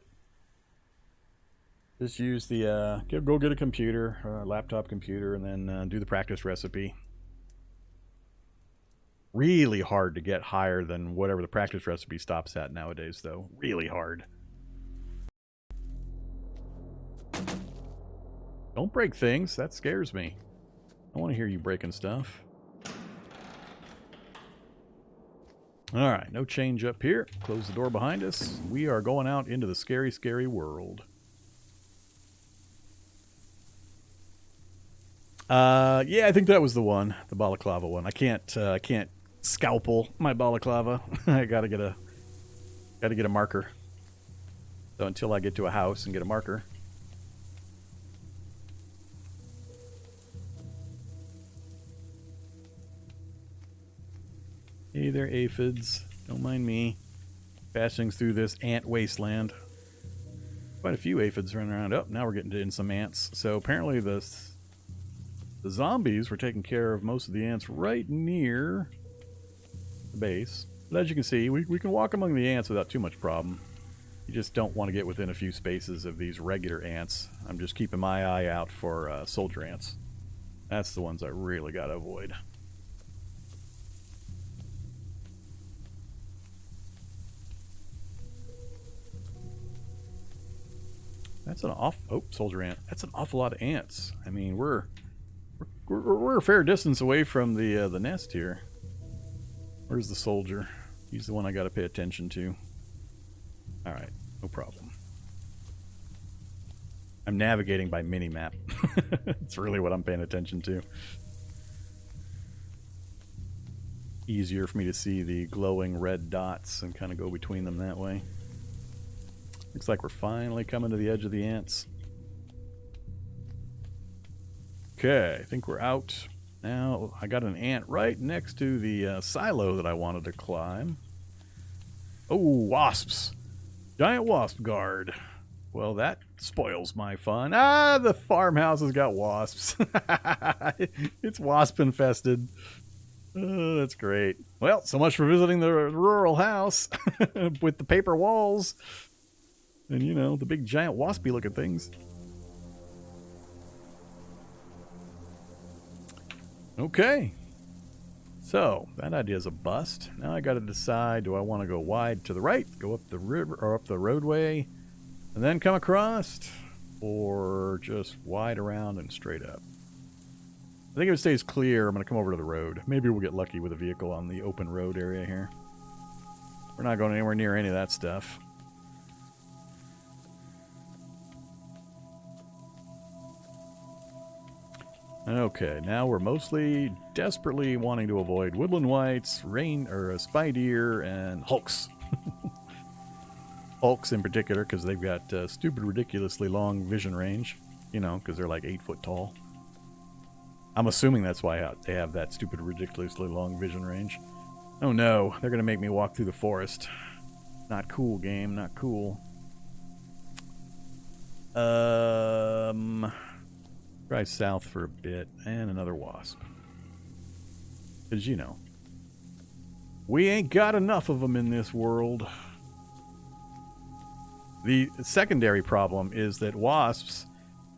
Just use the... go get a computer, laptop computer, and then do the practice recipe. Really hard to get higher than whatever the practice recipe stops at nowadays, though. Really hard. Don't break things. That scares me. I want to hear you breaking stuff. Alright, no change up here. Close the door behind us. We are going out into the scary, scary world. Yeah, I think that was the one. The balaclava one. I can't scalpel my balaclava. I gotta get a marker. So until I get to a house and get a marker. Hey there, aphids. Don't mind me. Passing through this ant wasteland. Quite a few aphids running around. Oh, now we're getting in some ants. So apparently the zombies were taking care of most of the ants right near the base. But as you can see, we can walk among the ants without too much problem. You just don't want to get within a few spaces of these regular ants. I'm just keeping my eye out for soldier ants. That's the ones I really got to avoid. That's an soldier ant. That's an awful lot of ants. I mean, we're a fair distance away from the nest here. Where's the soldier? He's the one I got to pay attention to. All right, no problem. I'm navigating by mini-map. It's really what I'm paying attention to. Easier for me to see the glowing red dots and kind of go between them that way. Looks like we're finally coming to the edge of the ants. Okay, I think we're out. Now, I got an ant right next to the silo that I wanted to climb. Oh, wasps. Giant wasp guard. Well, that spoils my fun. Ah, the farmhouse has got wasps. It's wasp infested. Oh, that's great. Well, so much for visiting the rural house with the paper walls. And, you know, the big giant waspy looking things. Okay. So, that idea is a bust. Now I got to decide, do I want to go wide to the right, go up the river or up the roadway, and then come across, or just wide around and straight up? I think if it stays clear, I'm going to come over to the road. Maybe we'll get lucky with a vehicle on the open road area here. We're not going anywhere near any of that stuff. Okay, now we're mostly desperately wanting to avoid woodland whites, spy deer, and hulks. Hulks in particular, because they've got stupid, ridiculously long vision range. You know, because they're like 8 foot tall. I'm assuming that's why they have that stupid, ridiculously long vision range. Oh no, they're going to make me walk through the forest. Not cool, game, not cool. Try south for a bit, and another wasp. Because, you know, we ain't got enough of them in this world. The secondary problem is that wasps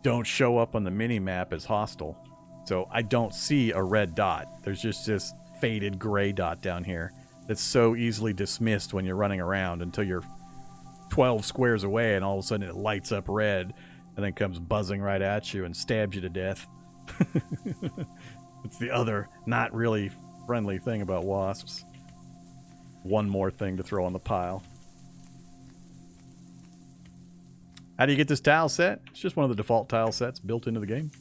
don't show up on the mini-map as hostile. So I don't see a red dot. There's just this faded gray dot down here that's so easily dismissed when you're running around until you're 12 squares away and all of a sudden it lights up red. And then comes buzzing right at you and stabs you to death. It's the other not really friendly thing about wasps. One more thing to throw on the pile. How do you get this tile set? It's just one of the default tile sets built into the game.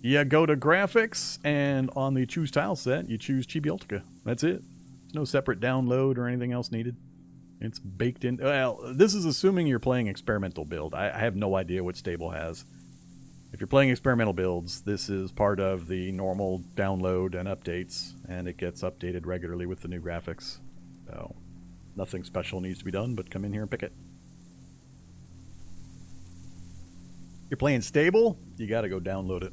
You go to graphics, and on the choose tile set, you choose Chibi-Ultica. That's it. There's no separate download or anything else needed. It's baked in. Well, this is assuming you're playing experimental build. I have no idea what Stable has. If you're playing experimental builds, this is part of the normal download and updates, and it gets updated regularly with the new graphics. So nothing special needs to be done, but come in here and pick it. If you're playing stable, you got to go download it.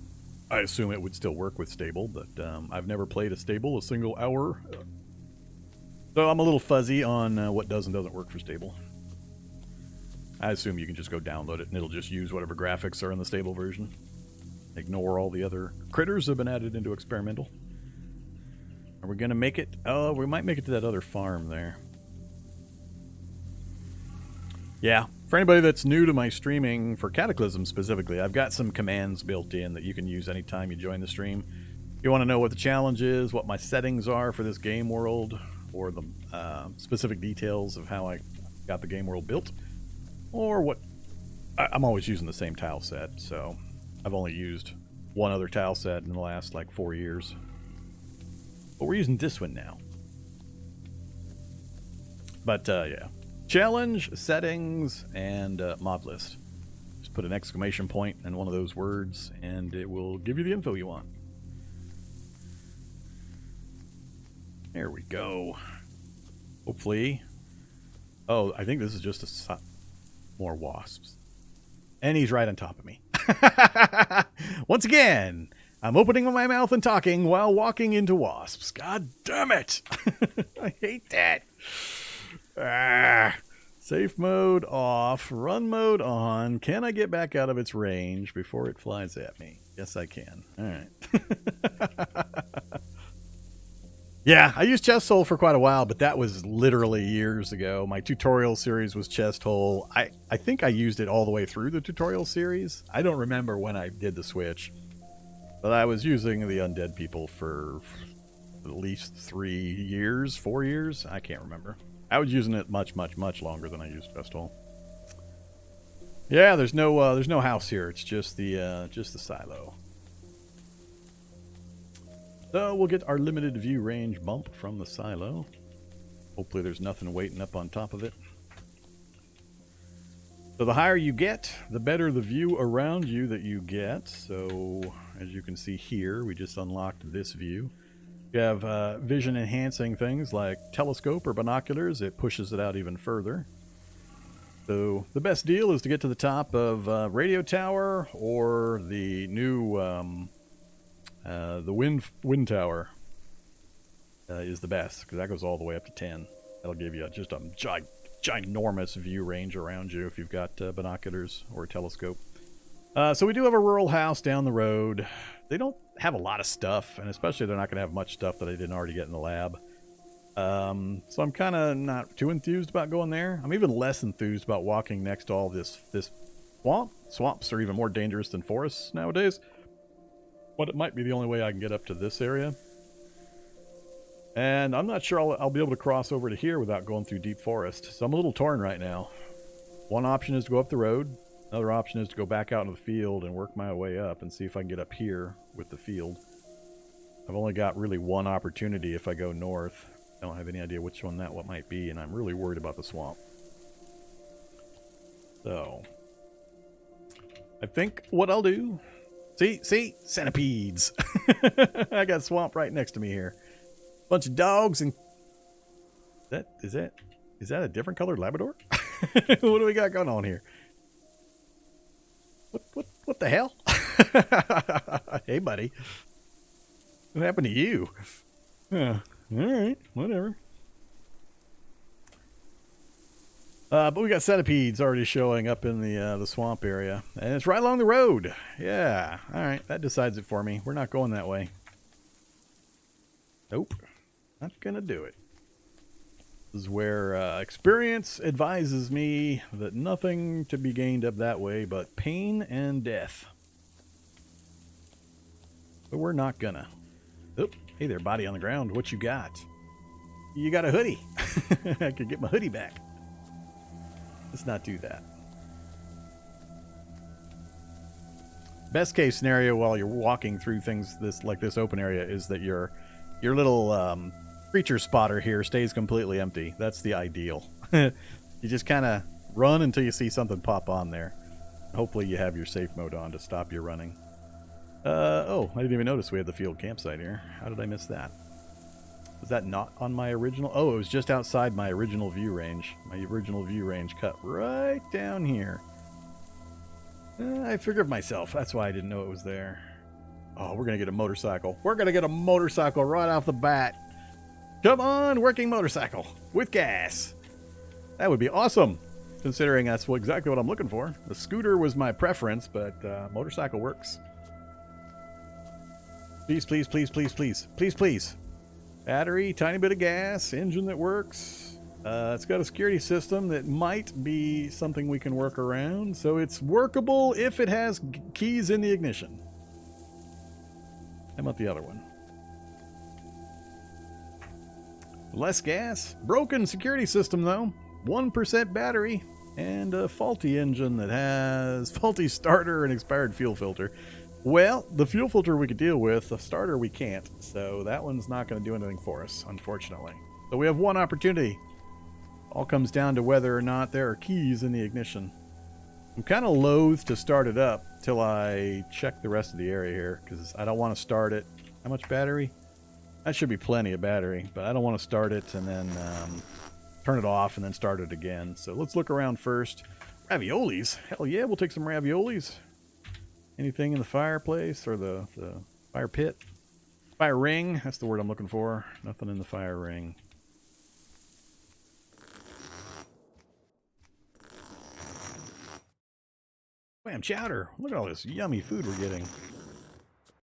I assume it would still work with stable, but I've never played a stable a single hour. So I'm a little fuzzy on what does and doesn't work for stable. I assume you can just go download it and it'll just use whatever graphics are in the stable version. Ignore all the other critters that have been added into experimental. Are we going to make it? Oh, we might make it to that other farm there. Yeah, for anybody that's new to my streaming, for Cataclysm specifically, I've got some commands built in that you can use anytime you join the stream. If you want to know what the challenge is, what my settings are for this game world, or the specific details of how I got the game world built, or what... I'm always using the same tile set, so I've only used one other tile set in the last, like, 4 years. But we're using this one now. But, yeah. Challenge, settings, and Modlist. Just put an exclamation point in one of those words, and it will give you the info you want. There we go. Hopefully... Oh, I think this is just more wasps. And he's right on top of me. Once again, I'm opening my mouth and talking while walking into wasps. God damn it! I hate that. Safe mode off, run mode on. Can I get back out of its range before it flies at me? Yes, I can. All right. Yeah, I used chest hole for quite a while, but that was literally years ago. My tutorial series was chest hole. I think I used it all the way through the tutorial series. I don't remember when I did the switch, but I was using the undead people for at least 3 years, 4 years. I can't remember. I was using it much, much, much longer than I used chest hole. Yeah, there's no house here. It's just the silo. So we'll get our limited view range bump from the silo. Hopefully there's nothing waiting up on top of it. So the higher you get, the better the view around you that you get. So as you can see here, we just unlocked this view. You have vision enhancing things like telescope or binoculars. It pushes it out even further. So the best deal is to get to the top of radio tower or the new... the wind tower is the best, because that goes all the way up to 10. That'll give you just a ginormous view range around you if you've got binoculars or a telescope. So we do have a rural house down the road. They don't have a lot of stuff, and especially they're not going to have much stuff that I didn't already get in the lab. So I'm kind of not too enthused about going there. I'm even less enthused about walking next to all this swamp. Swamps are even more dangerous than forests nowadays. But it might be the only way I can get up to this area. And I'm not sure I'll be able to cross over to here without going through deep forest. So I'm a little torn right now. One option is to go up the road. Another option is to go back out into the field and work my way up and see if I can get up here with the field. I've only got really one opportunity if I go north. I don't have any idea which one that might be, and I'm really worried about the swamp. So, I think what I'll do... See? Centipedes. I got swamp right next to me here. Bunch of dogs and... Is that a different colored Labrador? What do we got going on here? What the hell? Hey, buddy. What happened to you? Alright, whatever. But we got centipedes already showing up in the swamp area. And it's right along the road. Yeah. Alright, that decides it for me. We're not going that way. Nope. Not gonna do it. This is where experience advises me that nothing to be gained up that way but pain and death. But we're not gonna. Oop. Hey there, body on the ground. What you got? You got a hoodie. I could get my hoodie back. Let's not do that. Best case scenario while you're walking through things like this open area is that your little creature spotter here stays completely empty. That's the ideal. You just kind of run until you see something pop on there. Hopefully you have your safe mode on to stop you running. Oh, I didn't even notice we had the field campsite here. How did I miss that? Was that not on my original? Oh, it was just outside my original view range. My original view range cut right down here. I figured myself. That's why I didn't know it was there. Oh, we're going to get a motorcycle. We're going to get a motorcycle right off the bat. Come on, working motorcycle with gas. That would be awesome, considering that's exactly what I'm looking for. The scooter was my preference, but motorcycle works. Please, please, please, please, please, please, please. Battery, tiny bit of gas, engine that works. It's got a security system that might be something we can work around, so it's workable if it has keys in the ignition. How about the other one? Less gas, broken security system though, 1% battery, and a faulty engine that has faulty starter and expired fuel filter. Well, the fuel filter we could deal with, the starter we can't, so that one's not going to do anything for us, unfortunately. So we have one opportunity. All comes down to whether or not there are keys in the ignition. I'm kind of loath to start it up till I check the rest of the area here, because I don't want to start it. How much battery? That should be plenty of battery, but I don't want to start it and then turn it off and then start it again. So let's look around first. Raviolis? Hell yeah, we'll take some raviolis. Anything in the fireplace or the fire pit? Fire ring, that's the word I'm looking for. Nothing in the fire ring. Bam, chowder. Look at all this yummy food we're getting.